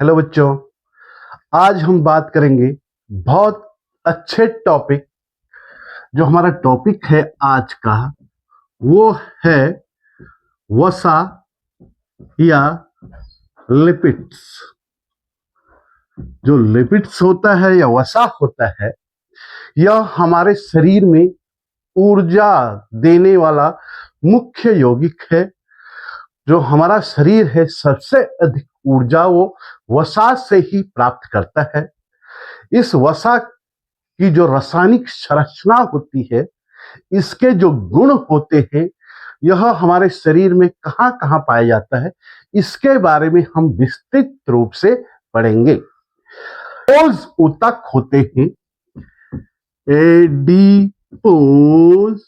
Hello बच्चों, आज हम बात करेंगे बहुत अच्छे टॉपिक। जो हमारा टॉपिक है आज का वो है वसा या लिपिड्स। जो लिपिड्स होता है या वसा होता है, यह हमारे शरीर में ऊर्जा देने वाला मुख्य यौगिक है। जो हमारा शरीर है सबसे अधिक ऊर्जा वो वसा से ही प्राप्त करता है। इस वसा की जो रासायनिक संरचना होती है, इसके जो गुण होते हैं, यह हमारे शरीर में कहां कहां पाया जाता है, इसके बारे में हम विस्तृत रूप से पढ़ेंगे। पोज ऊतक होते हैं, एडिपोज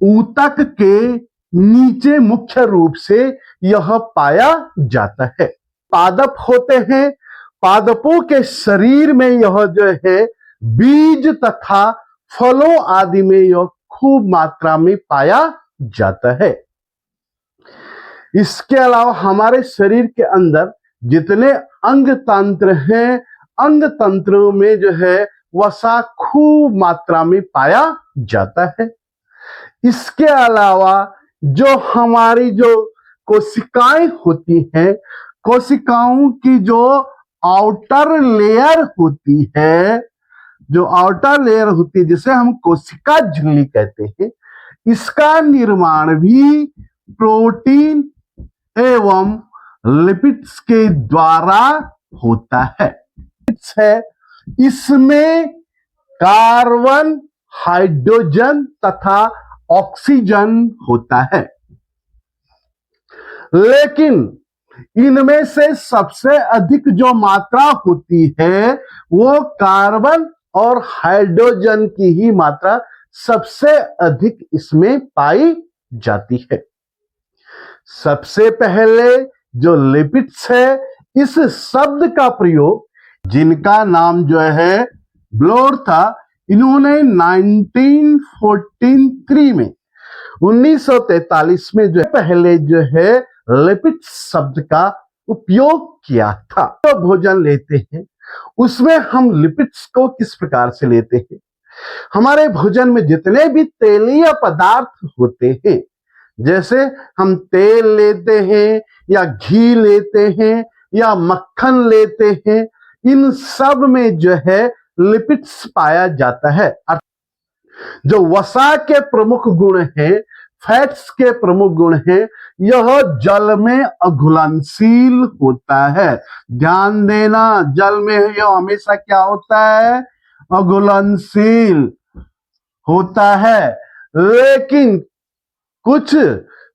ऊतक के नीचे मुख्य रूप से यह पाया जाता है। पादप होते हैं, पादपों के शरीर में यह जो है बीज तथा फलों आदि में यह खूब मात्रा में पाया जाता है। इसके अलावा हमारे शरीर के अंदर जितने अंग तंत्र हैं, अंग तंत्रों में जो है वसा खूब मात्रा में पाया जाता है। इसके अलावा जो हमारी जो कोशिकाएं होती हैं, कोशिकाओं की जो आउटर लेयर होती है, जो आउटर लेयर होती है जिसे हम कोशिका झिल्ली कहते हैं, इसका निर्माण भी प्रोटीन एवं लिपिड्स के द्वारा होता है। इसमें कार्बन, हाइड्रोजन तथा ऑक्सीजन होता है, लेकिन इनमें से सबसे अधिक जो मात्रा होती है वो कार्बन और हाइड्रोजन की ही मात्रा सबसे अधिक इसमें पाई जाती है। सबसे पहले जो लिपिड्स है, इस शब्द का प्रयोग जिनका नाम जो है ब्लोर था, इन्होंने 1943 में 1943 में जो पहले जो है लिपिड्स शब्द का उपयोग किया था। तो भोजन लेते हैं उसमें हम लिपिड्स को किस प्रकार से लेते हैं। हमारे भोजन में जितने भी तेलीय पदार्थ होते हैं, जैसे हम तेल लेते हैं या घी लेते हैं या मक्खन लेते हैं, इन सब में जो है लिपिड्स पाया जाता है। जो वसा के प्रमुख गुण हैं, फैट्स के प्रमुख गुण हैं, यह जल में अघुलनशील होता है। ध्यान देना, जल में यह हमेशा क्या होता है? अघुलनशील होता है। लेकिन कुछ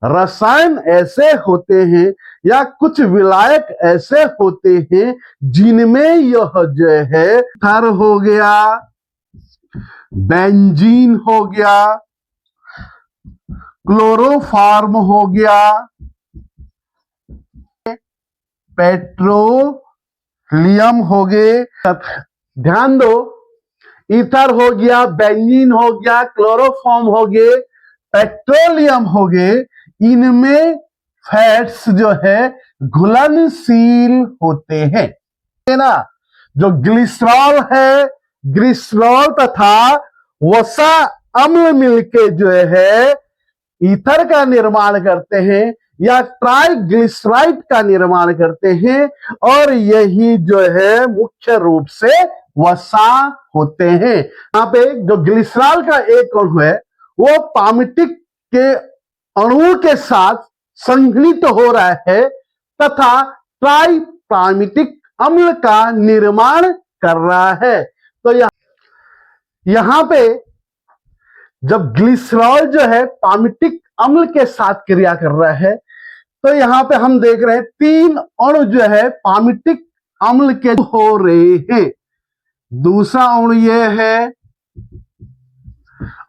रसायन ऐसे होते हैं या कुछ विलायक ऐसे होते हैं जिनमें यह जो है थर हो गया, बेंजीन हो गया, क्लोरोफॉर्म हो गया, पेट्रोलियम हो गए। ध्यान दो, ईथर हो गया, बेंजीन हो गया, क्लोरोफॉर्म हो गए, पेट्रोलियम हो गए। इनमें फैट्स जो है घुलनशील होते हैं ना। जो ग्लिसरॉल है, ग्लिसरॉल तथा वसा अम्ल मिलके जो है ईथर का निर्माण करते हैं या ट्राइग्लिसराइड का निर्माण करते हैं, और यही जो है मुख्य रूप से वसा होते हैं। यहाँ पे जो ग्लिसरॉल का एक अणु है वो पामिटिक के अणुओं के साथ संघनित हो रहा है तथा ट्राइपामिटिक अम्ल का निर्माण कर रहा है। तो यहां पे जब ग्लिसरॉल जो है पामिटिक अम्ल के साथ क्रिया कर रहा है, तो यहां पे हम देख रहे हैं 3 अणु जो है पामिटिक अम्ल के हो रहे हैं। दूसरा अणु ये है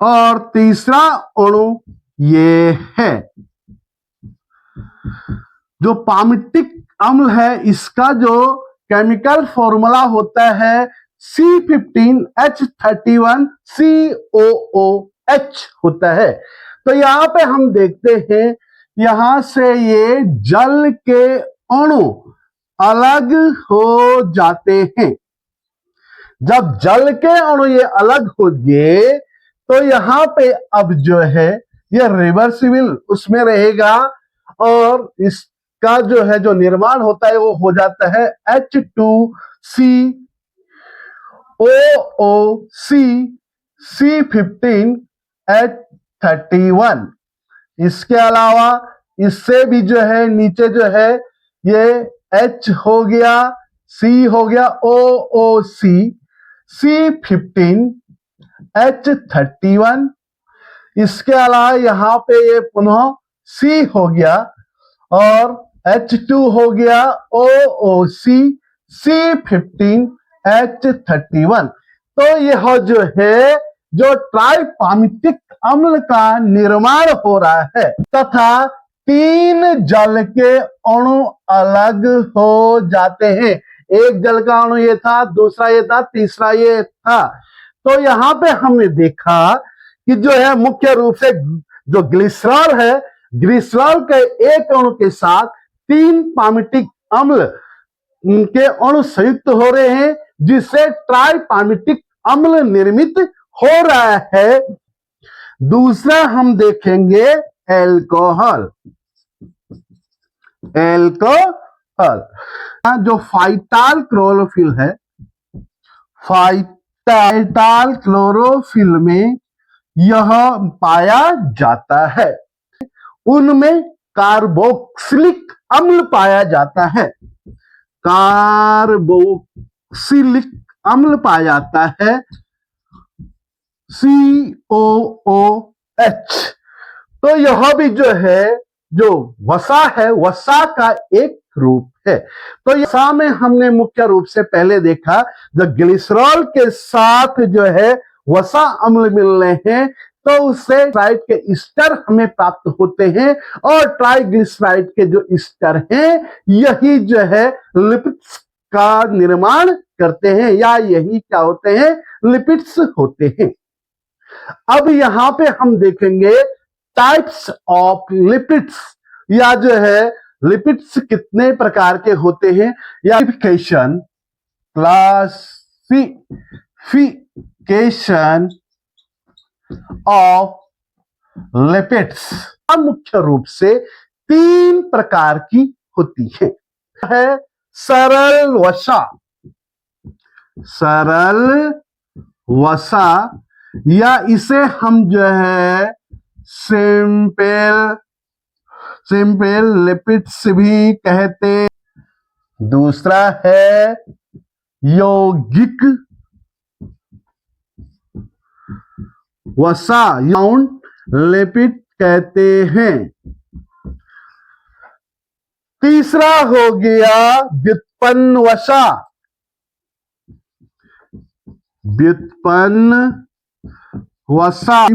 और तीसरा अणु ये है। जो पामिटिक अम्ल है इसका जो केमिकल फॉर्मूला होता है C15H31COOH होता है। तो यहां पे हम देखते हैं, यहां से ये जल के अणु अलग हो जाते हैं। जब जल के अणु ये अलग हो गए तो यहां पे अब जो है ये रिवर्सिबल उसमें रहेगा और इसका जो है जो निर्माण होता है वो हो जाता है H2C OOC C15H31। इसके अलावा इससे भी जो है नीचे जो है ये H हो गया, C हो गया, OOC C15H31। इसके अलावा यहां पे ये पुनः C हो गया और H2 हो गया OOC C15H31। तो यह जो है जो ट्राइपामिटिक अम्ल का निर्माण हो रहा है तथा 3 जल के अणु अलग हो जाते हैं। एक जल का अणु ये था, दूसरा ये था, तीसरा ये था। तो यहां पे हमने देखा कि जो है मुख्य रूप से जो ग्लिसरॉल है, ग्लिसरॉल के एक अणु के साथ 3 पामिटिक अम्ल के अणु संयुक्त हो रहे हैं जिससे ट्राइपामिटिक अम्ल निर्मित हो रहा है। दूसरा हम देखेंगे एल्कोहल। एल्कोहल जो फाइटाल क्लोरोफिल है, फाइटाल क्लोरोफिल में यह पाया जाता है। उनमें कार्बोक्सिलिक अम्ल पाया जाता है, कार्बोक्सिलिक अम्ल पाया जाता है COOH। तो यह भी जो है जो वसा है, वसा का एक रूप है। तो वसा में हमने मुख्य रूप से पहले देखा जब ग्लिसरॉल के साथ जो है वसा अम्ल मिल रहे हैं तो उससे ट्राइड के ईस्टर हमें प्राप्त होते हैं और ट्राइग्लिसराइड के जो ईस्टर हैं यही जो है लिपिड्स का निर्माण करते हैं या यही क्या होते हैं, लिपिड्स होते हैं। अब यहां पे हम देखेंगे टाइप्स ऑफ लिपिड्स या जो है लिपिड्स कितने प्रकार के होते हैं या क्लासिफिकेशन ऑफ लिपिड्स मुख्य रूप से 3 प्रकार की होती है सरल वसा, सरल वसा या इसे हम जो है सिंपल लिपिड्स भी कहते। दूसरा है यौगिक वसा, लिपिड कहते हैं। तीसरा हो गया व्युत्पन्न वसा, व्युत्पन्न वसा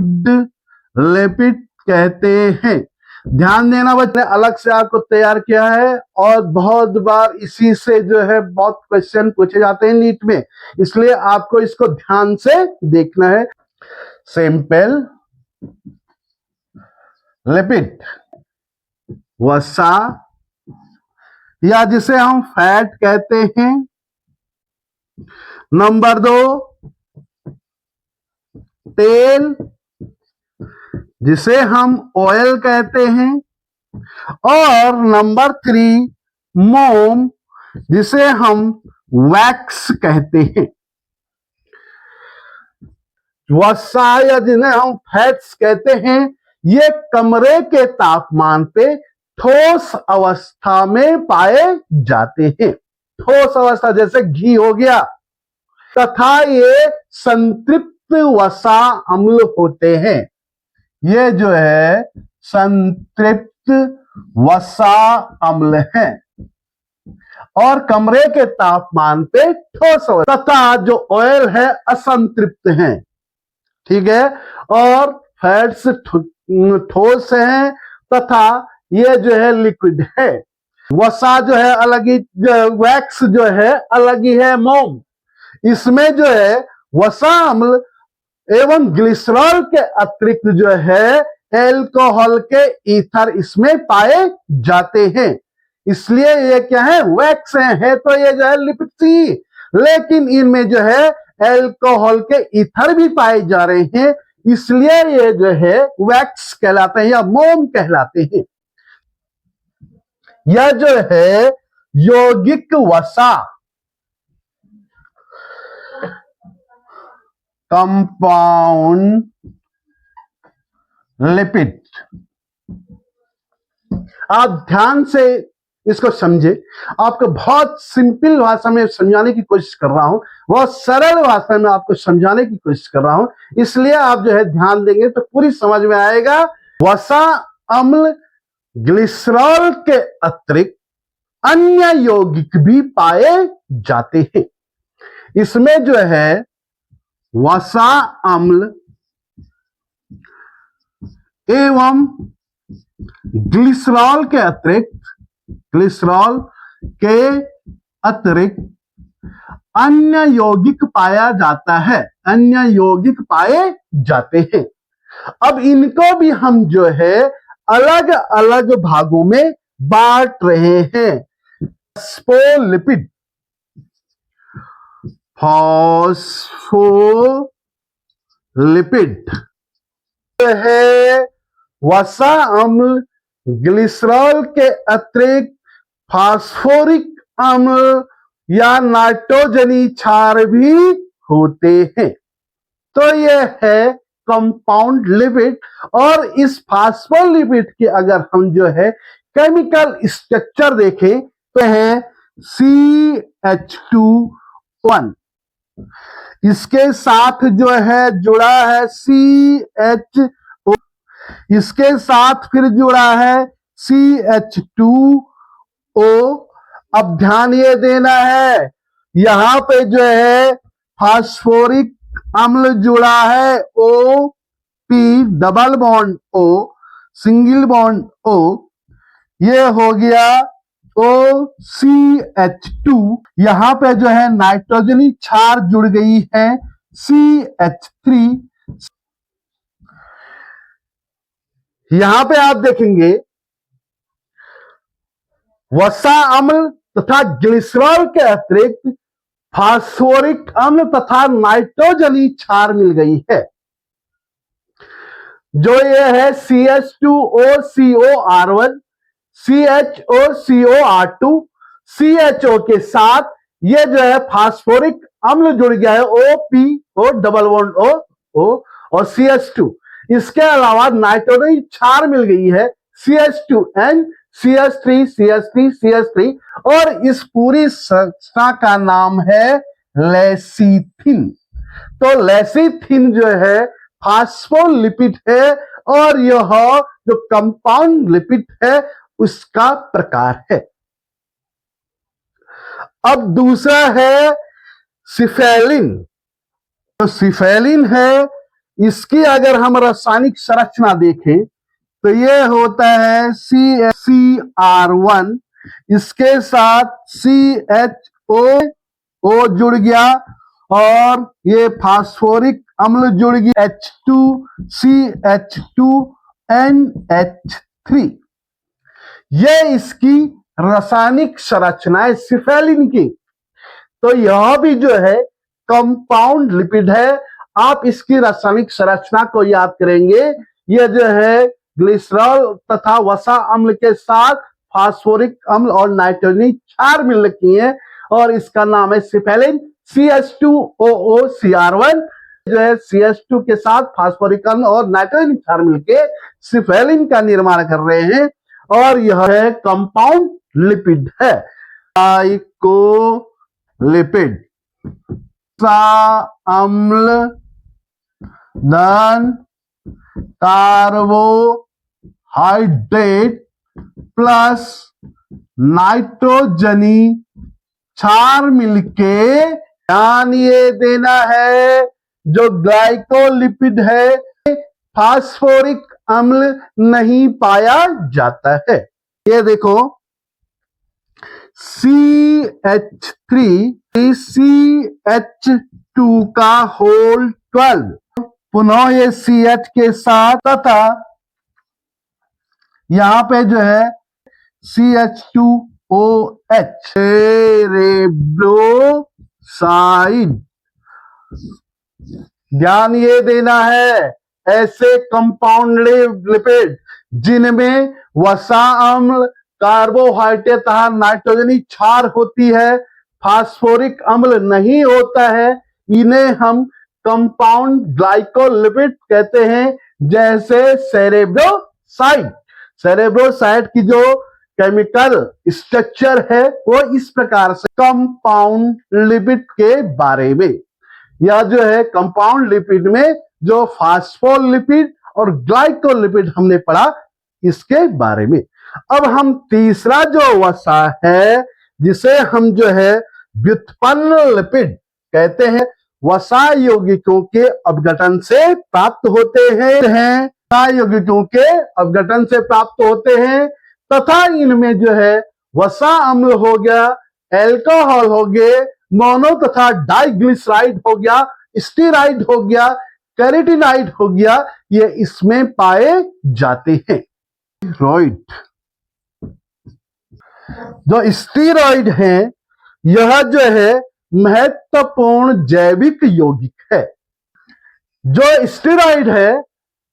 लिपिड कहते हैं। ध्यान देना बच्चे, अलग से आपको तैयार किया है और बहुत बार इसी से जो है बहुत क्वेश्चन पूछे जाते हैं नीट में, इसलिए आपको इसको ध्यान से देखना है। सिंपल लिपिड वसा या जिसे हम फैट कहते हैं। नंबर 2 तेल जिसे हम ऑयल कहते हैं और नंबर 3 मोम जिसे हम वैक्स कहते हैं। वसा या जिन्हें हम फैट्स कहते हैं ये कमरे के तापमान पे ठोस अवस्था में पाए जाते हैं। ठोस अवस्था जैसे घी हो गया, तथा ये संतृप्त वसा अम्ल होते हैं। ये जो है संतृप्त वसा अम्ल है और कमरे के तापमान पे ठोस अवस्था, तथा जो ऑयल है असंतृप्त है, ठीक है, और फैट्स ठोस हैं तथा ये जो है लिक्विड है। वसा जो है अलग ही, वैक्स जो है अलग ही है, मोम इसमें जो है वसा अम्ल एवं ग्लिसरॉल के अतिरिक्त जो है एल्कोहल के ईथर इसमें पाए जाते हैं। इसलिए ये क्या है, वैक्स है तो ये जो है लिपिड सी, लेकिन इनमें जो है एल्कोहल के ईथर भी पाए जा रहे हैं, इसलिए ये जो है वैक्स कहलाते हैं या मोम कहलाते हैं। यह जो है यौगिक वसा, कंपाउंड लिपिड। आप ध्यान से इसको समझे, आपको बहुत सिंपल भाषा में समझाने की कोशिश कर रहा हूं, बहुत सरल भाषा में आपको समझाने की कोशिश कर रहा हूं, इसलिए आप जो है ध्यान देंगे तो पूरी समझ में आएगा। वसा अम्ल ग्लिसरॉल के अतिरिक्त अन्य यौगिक भी पाए जाते हैं। इसमें जो है वसा अम्ल एवं ग्लिसरॉल के अतिरिक्त अन्य यौगिक पाया जाता है, अन्य यौगिक पाए जाते हैं। अब इनको भी हम जो है अलग अलग भागों में बांट रहे हैं। फॉस्फोलिपिड, फॉस्फोलिपिड है वसा अम्ल ग्लिसरॉल के अतिरिक्त फास्फोरिक अम्ल या नाइट्रोजनी क्षार भी होते हैं। तो यह है कंपाउंड लिपिड। और इस फास्फोलिपिड के अगर हम जो है केमिकल स्ट्रक्चर देखें तो है CH2 इसके साथ जो है जुड़ा है CHO, इसके साथ फिर जुड़ा है CH2O। अब ध्यान ये देना है, यहां पे जो है फास्फोरिक अम्ल जुड़ा है OP double bond O single bond O, ये हो गया OCH2। यहां पे जो है नाइट्रोजनी क्षार जुड़ गई है CH3। यहां पे आप देखेंगे वसा अम्ल तथा ग्लिसरॉल के अतिरिक्त फास्फोरिक अम्ल तथा नाइट्रोजनी क्षार मिल गई है। जो ये है CH2OCOR1, CHOCOR2, CHO के साथ ये जो है फास्फोरिक अम्ल जुड़ गया है OPO डबल बॉन्ड O और CH2। इसके अलावा नाइट्रोजन क्षार मिल गई है CH2N, CH3 और इस पूरी संरचना का नाम है लेसिथिन। तो लेसिथिन जो है फास्फोलिपिड है और यह जो कंपाउंड लिपिड है उसका प्रकार है। अब दूसरा है सिफेलिन। तो सिफेलिन है, इसकी अगर हम रासायनिक संरचना देखें तो ये होता है CCR1, इसके साथ CHO जुड़ गया और ये फास्फोरिक अम्ल जुड़ गया H2CH2NH3। ये इसकी रासायनिक संरचना है सिफेलिन की। तो यह भी जो है कंपाउंड लिपिड है। आप इसकी रासायनिक संरचना को याद करेंगे, यह जो है ग्लिसरॉल तथा वसा अम्ल के साथ फास्फोरिक अम्ल और नाइट्रोजनी क्षार मिल रखी है और इसका नाम है सिफेलिन। CH2OOCR1 जो है CH2 के साथ फास्फोरिक अम्ल और नाइट्रोजन क्षार मिलकर सिफेलिन का निर्माण कर रहे हैं और यह है कंपाउंड लिपिड है। ग्लाइकोलिपिड अम्ल धन कार्बोहाइड्रेट प्लस नाइट्रोजनी क्षार मिलके, ध्यान ये देना है जो ग्लाइकोलिपिड है फास्फोरिक अम्ल नहीं पाया जाता है। ये देखो CH3 CH2 का होल 12, पुनः ये CH के साथ तथा यहां पे जो है CH2 OH, सेरेब्रोसाइड। ध्यान ये देना है, ऐसे कंपाउंड लिपिड जिनमें वसा अम्ल, कार्बोहाइड्रेट तथा नाइट्रोजनी क्षार होती है, फास्फोरिक अम्ल नहीं होता है, इन्हें हम कंपाउंड ग्लाइकोलिपिड कहते हैं। जैसे सेरेब्रोसाइड, सेरेब्रोसाइड की जो केमिकल स्ट्रक्चर है वो इस प्रकार से। कंपाउंड लिपिड के बारे में, यह जो है कंपाउंड लिपिड में जो फास्फोलिपिड और ग्लाइकोलिपिड हमने पढ़ा, इसके बारे में। अब हम तीसरा जो वसा है जिसे हम जो है व्युत्पन्न लिपिड कहते हैं, वसा यौगिकों के अपघटन से प्राप्त होते हैं, यौगिकों के अपघटन से प्राप्त होते हैं तथा इनमें जो है वसा अम्ल हो गया, एल्कोहल हो गए, मोनो तथा डाइग्लिसराइड हो गया, स्टीराइड हो गया, कैरेटिनाइड हो गया, ये इसमें पाए जाते हैं। स्टीरॉइड, जो स्टीरॉइड है यह जो है महत्वपूर्ण जैविक यौगिक है। जो स्टीरॉइड है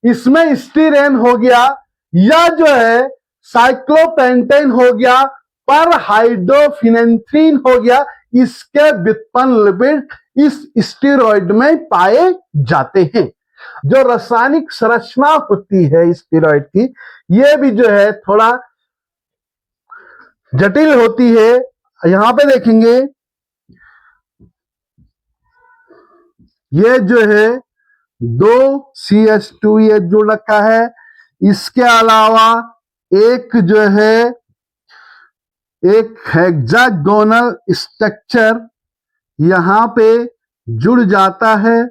इसमें स्टीरेन हो गया या जो है साइक्लोपेंटेन हो गया, पर हाइड्रोफिनेंथ्रीन हो गया, इसके व्युत्पन्न लिपिड इस स्टीरॉइड में पाए जाते हैं। जो रासायनिक संरचना होती है स्टीरॉइड की, ये भी जो है थोड़ा जटिल होती है। यहां पे देखेंगे ये जो है 2 CH2 ये जुड़ रखा है, इसके अलावा एक जो है एक हेक्सागोनल स्ट्रक्चर यहां पे जुड़ जाता है,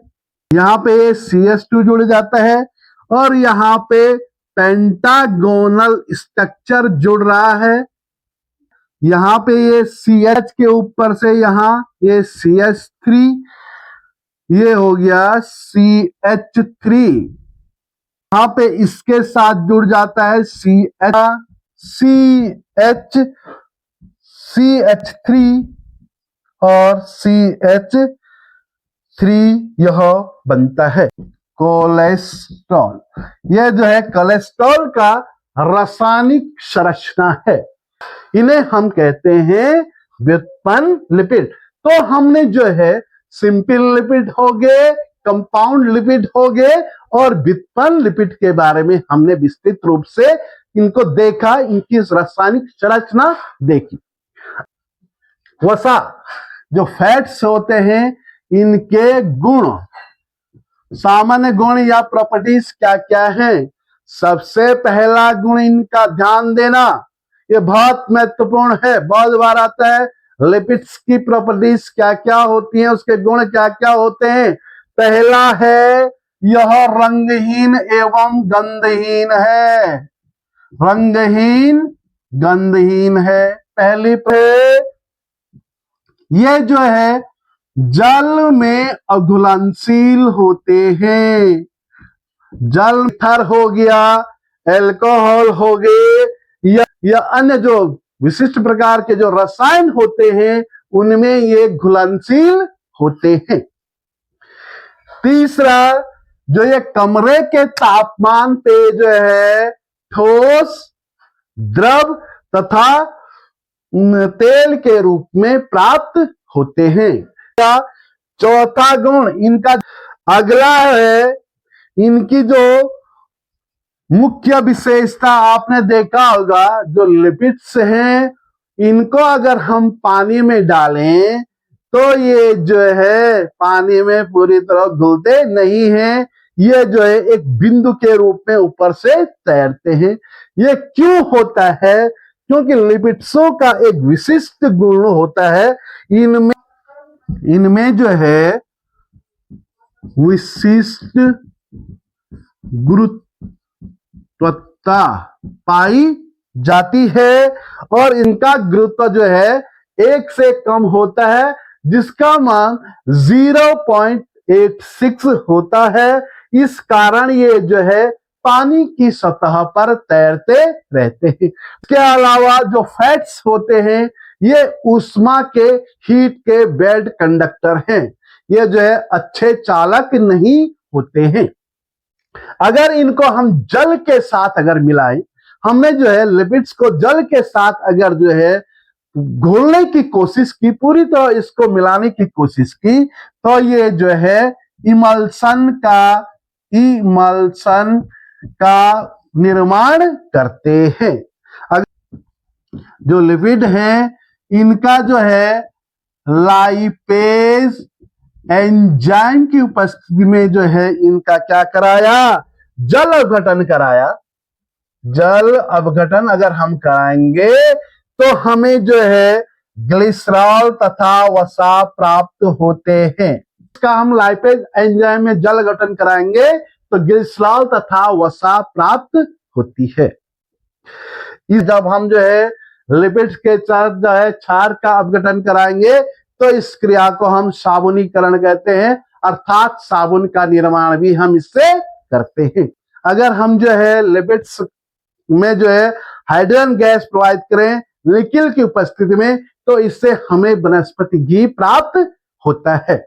यहां पे CH2 जुड़ जाता है और यहां पे पेंटागोनल स्ट्रक्चर जुड़ रहा है। यहां पे ये CH के ऊपर से यहां ये CH3, ये हो गया CH3, यहां पे इसके साथ जुड़ जाता है CH3 और CH3 यह बनता है कोलेस्ट्रॉल। यह जो है कोलेस्ट्रॉल का रासायनिक संरचना है, इन्हें हम कहते हैं व्युत्पन्न लिपिड। तो हमने जो है सिंपल लिपिड हो गए, कंपाउंड लिपिड हो गए और व्युत्पन्न लिपिड के बारे में हमने विस्तृत रूप से इनको देखा, इनकी रासायनिक संरचना देखी। वसा जो फैट्स होते हैं इनके गुण, सामान्य गुण या प्रॉपर्टीज क्या क्या हैं? सबसे पहला गुण इनका ध्यान देना, ये बहुत महत्वपूर्ण है, बहुत बार आता है लिपिड्स की प्रॉपर्टीज क्या क्या होती हैं, उसके गुण क्या क्या होते हैं। पहला है यह रंगहीन एवं गंधहीन है, रंगहीन गंधहीन है। पहली पे ये जो है जल में अघुलनशील होते हैं, जल थर हो गया, एल्कोहल हो गए या अन्य जो विशिष्ट प्रकार के जो रसायन होते हैं उनमें ये घुलनशील होते हैं। तीसरा, जो ये कमरे के तापमान पे जो है ठोस, द्रव तथा तेल के रूप में प्राप्त होते हैं। चौथा गुण इनका अगला है, इनकी जो मुख्य विशेषता आपने देखा होगा, जो लिपिड्स हैं इनको अगर हम पानी में डालें तो ये जो है पानी में पूरी तरह घुलते नहीं हैं, ये जो है एक बिंदु के रूप में ऊपर से तैरते हैं। ये क्यों होता है? क्योंकि लिपिड्सों का एक विशिष्ट गुण होता है, इनमें जो है विशिष्ट गुरुत्वता पाई जाती है और इनका गुरुत्व जो है 1 से कम होता है, जिसका मान 0.86 होता है। इस कारण ये जो है पानी की सतह पर तैरते रहते हैं। इसके अलावा जो फैट्स होते हैं ये ऊष्मा के, हीट के बैड कंडक्टर हैं। ये जो है अच्छे चालक नहीं होते हैं। अगर इनको हम जल के साथ अगर मिलाएं, हमने जो है लिपिड्स को जल के साथ अगर जो है घोलने की कोशिश की, पूरी तरह इसको मिलाने की कोशिश की, तो ये जो है इमल्सन का निर्माण करते हैं। जो लिपिड हैं इनका जो है लाइपेज एंजाइम की उपस्थिति में जो है इनका क्या कराया, जल अपघटन कराया। जल अपघटन अगर हम कराएंगे तो हमें जो है ग्लिसरॉल तथा वसा प्राप्त होते हैं। इसका हम लाइपेज एंजाइम में जल अपघटन कराएंगे तो ग्लिसरॉल तथा वसा प्राप्त होती है। जब हम जो है लिपिड्स के साथ जो है क्षार का अपघटन कराएंगे तो इस क्रिया को हम साबुनीकरण कहते हैं, अर्थात साबुन का निर्माण भी हम इससे करते हैं। अगर हम जो है लिपिड्स में जो है हाइड्रोजन गैस प्रोवाइड करें निकिल की उपस्थिति में तो इससे हमें वनस्पति घी प्राप्त होता है।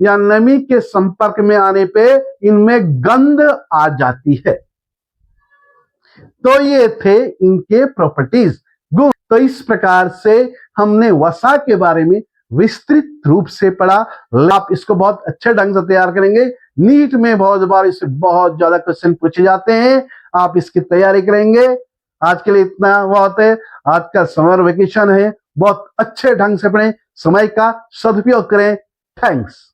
या नमी के संपर्क में आने पे इनमें गंध आ जाती है। तो ये थे इनके प्रॉपर्टीज, गुण। तो इस प्रकार से हमने वसा के बारे में विस्तृत रूप से पढ़ा। आप इसको बहुत अच्छे ढंग से तैयार करेंगे। नीट में बहुत बार इससे बहुत ज्यादा क्वेश्चन पूछे जाते हैं, आप इसकी तैयारी करेंगे। आज के लिए इतना बहुत है। आज का समर वेकेशन है, बहुत अच्छे ढंग से पढ़ें, समय का सदुपयोग करें। थैंक्स।